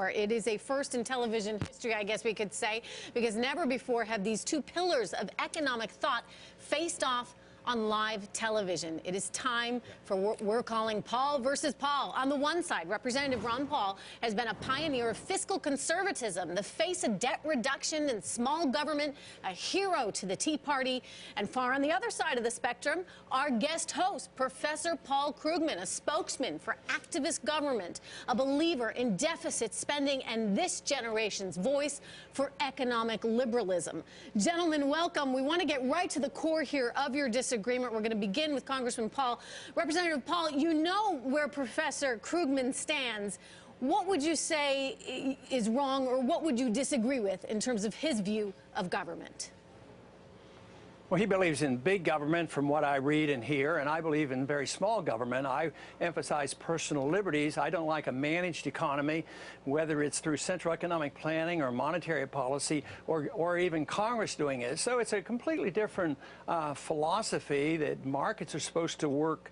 It is a first in television history, I guess we could say, because never before have these two pillars of economic thought faced off on live television. It is time for what we're calling Paul versus Paul. On the one side, Representative Ron Paul has been a pioneer of fiscal conservatism, the face of debt reduction and small government, a hero to the Tea Party. And far on the other side of the spectrum, our guest host, Professor Paul Krugman, a spokesman for activist government, a believer in deficit spending, and this generation's voice for economic liberalism. Gentlemen, welcome. We want to get right to the core here of your disagreement. We're going to begin with Congressman Paul. Representative Paul, you know where Professor Krugman stands. What would you say is wrong, or what would you disagree with in terms of his view of government? Well, he believes in big government from what I read and hear, and I believe in very small government. I emphasize personal liberties. I don't like a managed economy, whether it's through central economic planning or monetary policy or even Congress doing it. So it's a completely different philosophy that markets are supposed to work,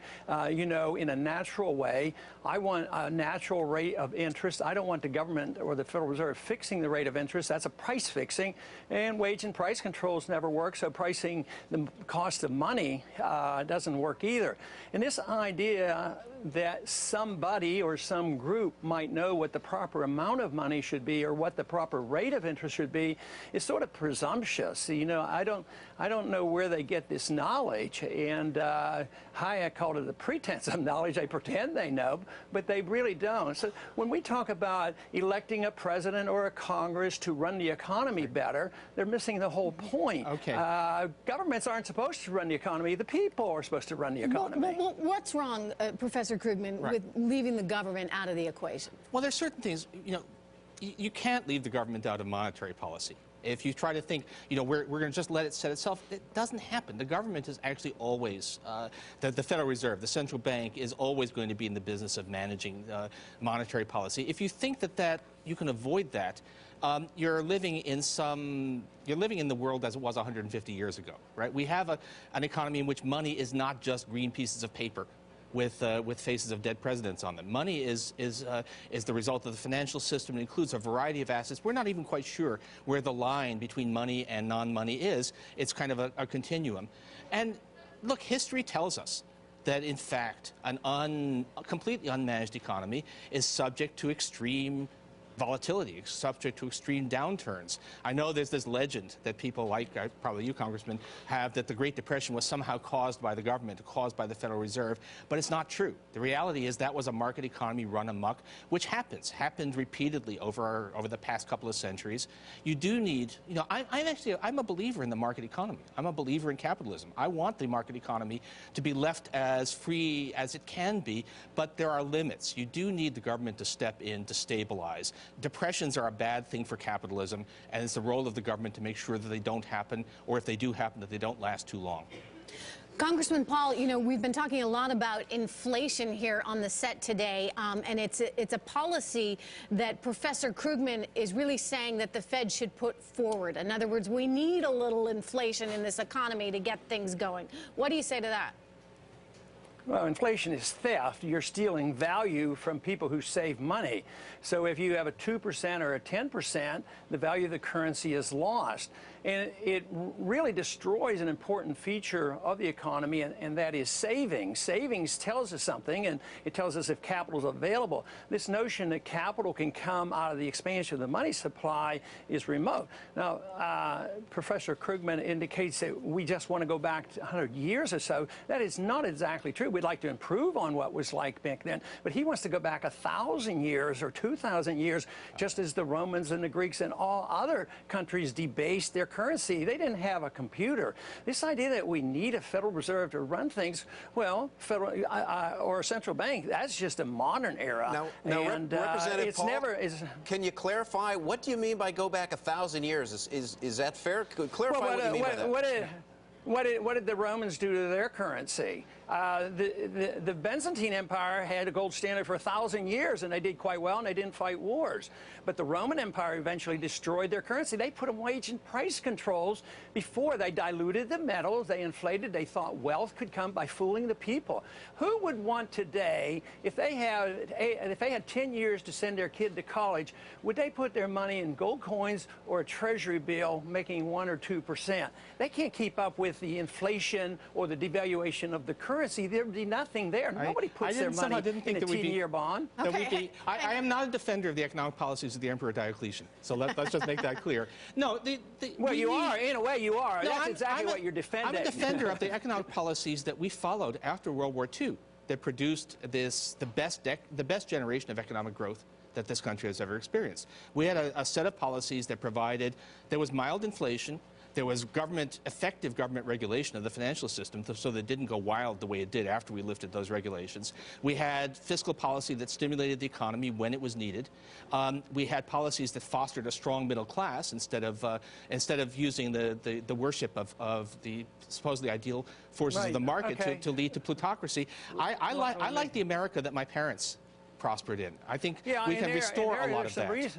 you know, in a natural way. I want a natural rate of interest. I don't want the government or the Federal Reserve fixing the rate of interest. That's a price fixing, and wage and price controls never work, so pricing the cost of money doesn't work either. And this idea that somebody or some group might know what the proper amount of money should be or what the proper rate of interest should be is sort of presumptuous. You know, I don't know where they get this knowledge, and Hayek called it the pretense of knowledge. They pretend they know, but they really don't. So when we talk about electing a president or a Congress to run the economy better, they're missing the whole point. Okay. Governments aren't supposed to run the economy. The people are supposed to run the economy. Well, what's wrong, Professor Krugman, with leaving the government out of the equation? Well, there's certain things, you know, you can't leave the government out of monetary policy. If you try to think, you know, we're going to just let it set itself, it doesn't happen. The government is actually always, the Federal Reserve, the central bank, is always going to be in the business of managing monetary policy. If you think that you can avoid that, you're living in the world as it was 150 years ago, right? We have an economy in which money is not just green pieces of paper with faces of dead presidents on them. Money is the result of the financial system. It includes a variety of assets. We're not even quite sure where the line between money and non-money is. It's kind of a continuum. And look, history tells us that, in fact, a completely unmanaged economy is subject to extreme volatility, subject to extreme downturns. I know there's this legend that people like, probably you, Congressman, have, that the Great Depression was somehow caused by the government, caused by the Federal Reserve, but it's not true. The reality is that was a market economy run amok, which happened repeatedly over the past couple of centuries. You do need, you know, I'm a believer in the market economy. I'm a believer in capitalism. I want the market economy to be left as free as it can be, but there are limits. You do need the government to step in to stabilize. Depressions are a bad thing for capitalism, and it's the role of the government to make sure that they don't happen, or if they do happen, that they don't last too long. Congressman Paul, you know, we've been talking a lot about inflation here on the set today, and it's a policy that Professor Krugman is really saying that the Fed should put forward. In other words, we need a little inflation in this economy to get things going. What do you say to that? Well, inflation is theft. You're stealing value from people who save money. So if you have a 2% or a 10%, the value of the currency is lost. And it really destroys an important feature of the economy, and that is savings. Savings tells us something, and it tells us if capital is available. This notion that capital can come out of the expansion of the money supply is remote. Now, Professor Krugman indicates that we just want to go back 100 years or so. That is not exactly true. We'd like to improve on what was like back then, but he wants to go back 1,000 years or 2,000 years, just as the Romans and the Greeks and all other countries debased their currency. They didn't have a computer. This idea that we need a Federal Reserve to run things, well, or a central bank, that's just a modern era. Now Representative Paul, can you clarify, what do you mean by go back 1,000 years? Is that fair? Clarify what you mean by that. What did the Romans do to their currency? The Byzantine Empire had a gold standard for 1,000 years, and they did quite well, and they didn't fight wars. But the Roman Empire eventually destroyed their currency. They put in wage and price controls before. They diluted the metals, they inflated. They thought wealth could come by fooling the people. Who would want today, if they had 10 years to send their kid to college, would they put their money in gold coins or a treasury bill making 1 or 2%? They can't keep up with the inflation or the devaluation of the currency. There'd be nothing there. Nobody puts their money in a 10-year bond. Okay. I am not a defender of the economic policies of the Emperor Diocletian, so let's just make that clear. No, well, you are. In a way, you are. No, That's exactly what you're defending. I'm a defender of the economic policies that we followed after World War II that produced the best generation of economic growth that this country has ever experienced. We had a set of policies that provided, there was mild inflation, there was effective government regulation of the financial system so that it didn't go wild the way it did after we lifted those regulations. We had fiscal policy that stimulated the economy when it was needed. We had policies that fostered a strong middle class instead of using the worship of the supposedly ideal forces of the market to lead to plutocracy. I like the America that my parents prospered in. I think we can restore a lot of that.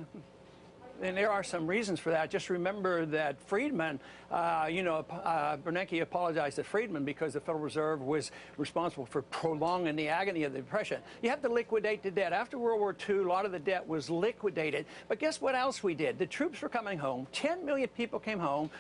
And there are some reasons for that. Just remember that Friedman, Bernanke apologized to Friedman because the Federal Reserve was responsible for prolonging the agony of the Depression. You have to liquidate the debt. After World War II, a lot of the debt was liquidated. But guess what else we did? The troops were coming home. 10 million people came home.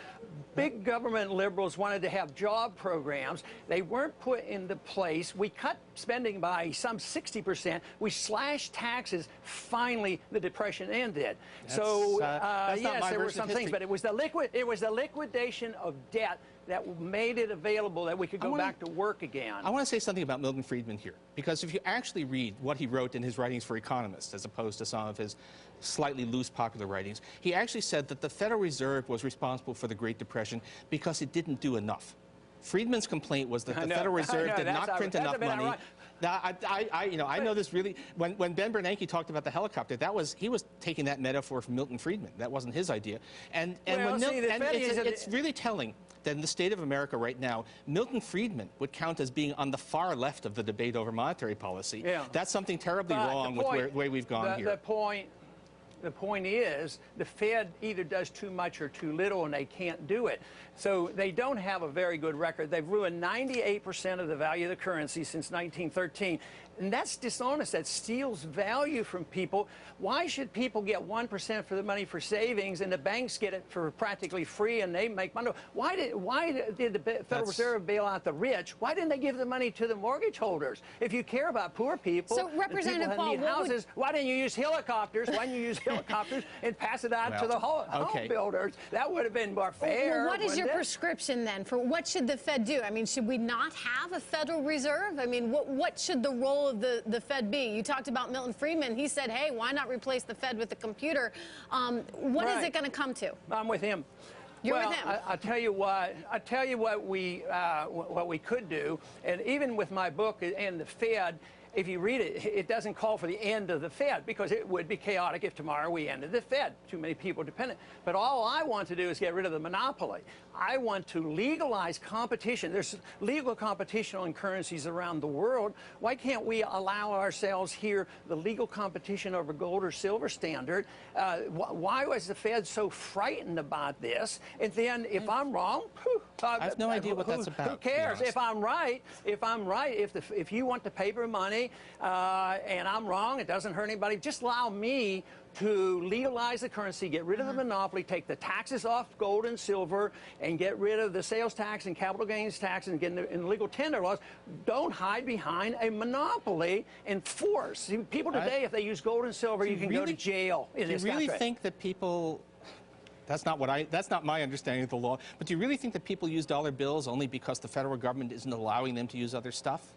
Big government liberals wanted to have job programs. They weren't put into place. We cut spending by some 60%. We slashed taxes. Finally, the Depression ended. Yes, there were some things, but it was the liquidation of debt that made it available that we could go back to work again. I want to say something about Milton Friedman here, because if you actually read what he wrote in his writings for economists, as opposed to some of his slightly loose popular writings, he actually said that the Federal Reserve was responsible for the Great Depression because it didn't do enough. Friedman's complaint was that the Federal Reserve did not print enough money. Now, I know this really. When Ben Bernanke talked about the helicopter, he was taking that metaphor from Milton Friedman. That wasn't his idea. It's really telling that in the state of America right now, Milton Friedman would count as being on the far left of the debate over monetary policy. Yeah. That's something terribly wrong with the way we've gone here. The point is, the Fed either does too much or too little, and they can't do it. So they don't have a very good record. They've ruined 98% of the value of the currency since 1913. And that's dishonest. That steals value from people. Why should people get 1% for the money for savings and the banks get it for practically free and they make money? Why did the Federal Reserve bail out the rich? Why didn't they give the money to the mortgage holders? If you care about poor people, so Representative Paul, houses, why didn't you use helicopters? Why didn't you use helicopters and pass it out to the home builders? That would have been more fair. Well, what is your prescription then for what should the Fed do? I mean, should we not have a Federal Reserve? I mean, what should the role of the Fed be? You talked about Milton Friedman. He said, hey, why not replace the Fed with the computer? What is it going to come to? I'm with him. You're with him. I'll tell you what we could do, and even with my book and the Fed, if you read it, it doesn't call for the end of the Fed, because it would be chaotic if tomorrow we ended the Fed. Too many people dependent. But all I want to do is get rid of the monopoly. I want to legalize competition. There's legal competition on currencies around the world. Why can't we allow ourselves here the legal competition over gold or silver standard? Why was the Fed so frightened about this? And then, if I'm wrong, I have no idea what that's about. Who cares? If I'm right, if you want the paper money and I'm wrong, it doesn't hurt anybody. Just allow me to legalize the currency, get rid of the monopoly, take the taxes off gold and silver, and get rid of the sales tax and capital gains tax and get in the legal tender laws. Don't hide behind a monopoly and force. See, people today, if they use gold and silver, you can go to jail in this country. Do you really think that people... That's not my understanding of the law. But do you really think that people use dollar bills only because the federal government isn't allowing them to use other stuff?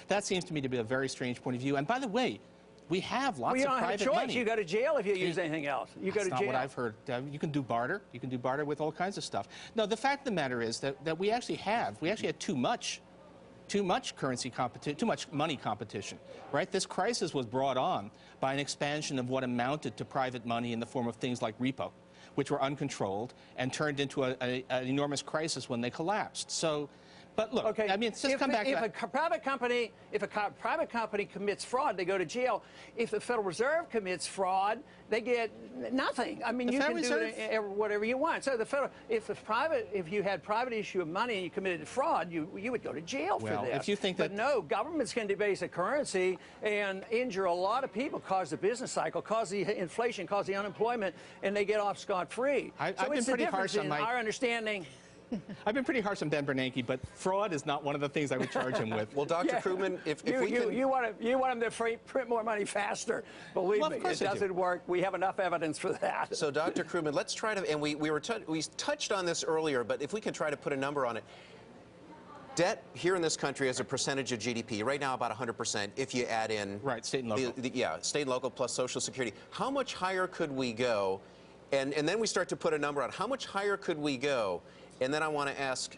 That seems to me to be a very strange point of view. And by the way, we have lots of private money. You don't have a choice. You go to jail if you use anything else. You go to jail. That's not what I've heard. You can do barter. You can do barter with all kinds of stuff. No, the fact of the matter is that we actually had too much currency competition, too much money competition, right? This crisis was brought on by an expansion of what amounted to private money in the form of things like repo, which were uncontrolled and turned into an enormous crisis when they collapsed. So But look, okay, I mean, just come back to that. If a private company commits fraud, they go to jail. If the Federal Reserve commits fraud, they get nothing. I mean, you can do whatever you want. So if you had private issue of money and you committed fraud, you would go to jail for this. If you think that, but no, governments can debase a currency and injure a lot of people, cause the business cycle, cause the inflation, cause the unemployment, and they get off scot-free. I've So been it's the pretty difference harsh on in our understanding. I've been pretty harsh on Ben Bernanke, but fraud is not one of the things I would charge him with. Well, Dr. Krugman, if we can... You want him to print more money faster. Believe me, it doesn't work. We have enough evidence for that. So, Dr. Krugman, let's try to... And we touched on this earlier, but if we can try to put a number on it. Debt here in this country as a percentage of GDP, right now about 100% if you add in... Right, state and local. State and local plus Social Security. How much higher could we go? And then we start to put a number on how much higher could we go? And then I want to ask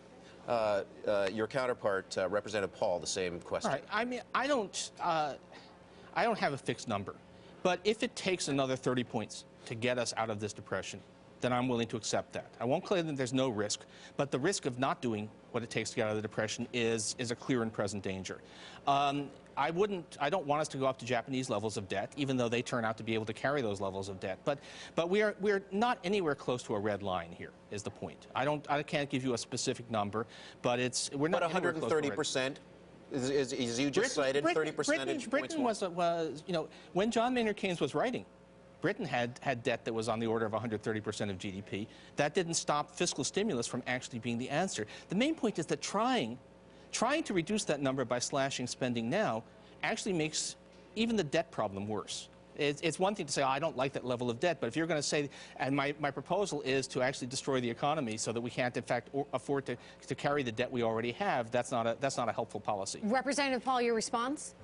your counterpart, Representative Paul, the same question. All right. I mean, I don't have a fixed number, but if it takes another 30 points to get us out of this depression, then I'm willing to accept that. I won't claim that there's no risk, but the risk of not doing what it takes to get out of the depression is a clear and present danger. I don't want us to go up to Japanese levels of debt, even though they turn out to be able to carry those levels of debt. But we're not anywhere close to a red line here, is the point. I can't give you a specific number, but we're not. But 130%, as you just cited, 30 percentage points. Britain was, you know, when John Maynard Keynes was writing, Britain had debt that was on the order of 130% of GDP. That didn't stop fiscal stimulus from actually being the answer. The main point is that trying to reduce that number by slashing spending now actually makes even the debt problem worse. It's one thing to say, oh, I don't like that level of debt, but if you're going to say, and my proposal is to actually destroy the economy so that we can't, in fact, afford to carry the debt we already have, that's not a helpful policy. Representative Paul, your response?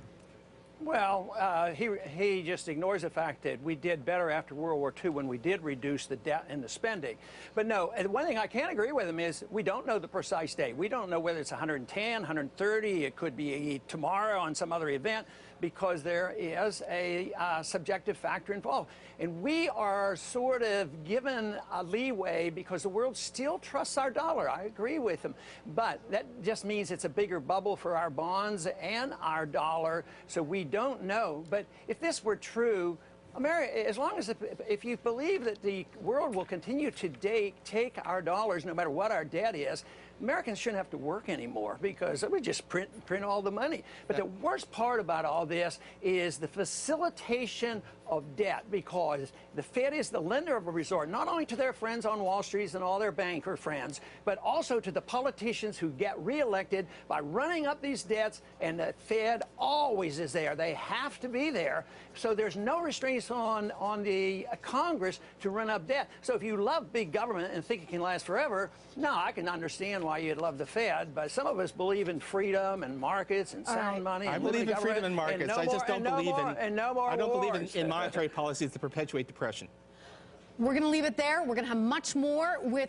Well, he just ignores the fact that we did better after World War II when we did reduce the debt and the spending. But no, and one thing I can't agree with him is we don't know the precise date. We don't know whether it's 110, 130, it could be tomorrow on some other event, because there is a subjective factor involved. And we are sort of given a leeway because the world still trusts our dollar. I agree with him. But that just means it's a bigger bubble for our bonds and our dollar, so we don't know. But if this were true, America, as long as if you believe that the world will continue to take our dollars no matter what our debt is, Americans shouldn't have to work anymore because we just print all the money. But the worst part about all this is the facilitation of debt, because the Fed is the lender of a resort, not only to their friends on Wall Street and all their banker friends, but also to the politicians who get reelected by running up these debts, and the Fed always is there. They have to be there. So there's no restraints on the Congress to run up debt. So if you love big government and think it can last forever, no, I can understand why you'd love the Fed, but some of us believe in freedom and markets and sound money. I believe in freedom and markets. I just don't believe in monetary policies to perpetuate depression. We're going to leave it there. We're going to have much more with